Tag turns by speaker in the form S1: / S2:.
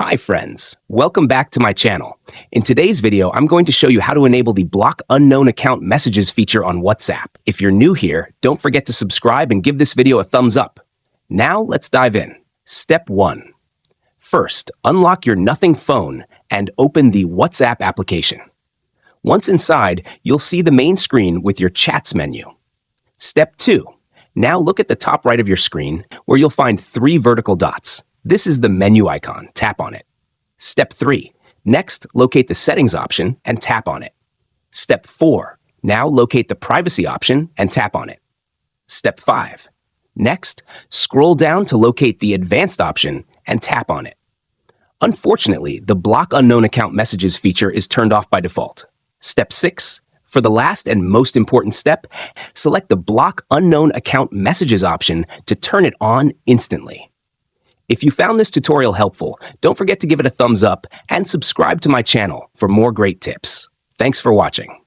S1: Hi friends, welcome back to my channel. In today's video, I'm going to show you how to enable the block unknown account messages feature on WhatsApp. If you're new here, don't forget to subscribe and give this video a thumbs up. Now let's dive in. Step 1. First, unlock your Nothing phone and open the WhatsApp application. Once inside, you'll see the main screen with your Chats menu. Step 2. Now look at the top right of your screen where you'll find 3 vertical dots. This is the menu icon. Tap on it. Step 3. Next, locate the Settings option and tap on it. Step 4. Now locate the Privacy option and tap on it. Step 5. Next, scroll down to locate the Advanced option and tap on it. Unfortunately, the Block Unknown Account Messages feature is turned off by default. Step 6. For the last and most important step, select the Block Unknown Account Messages option to turn it on instantly. If you found this tutorial helpful, don't forget to give it a thumbs up and subscribe to my channel for more great tips. Thanks for watching.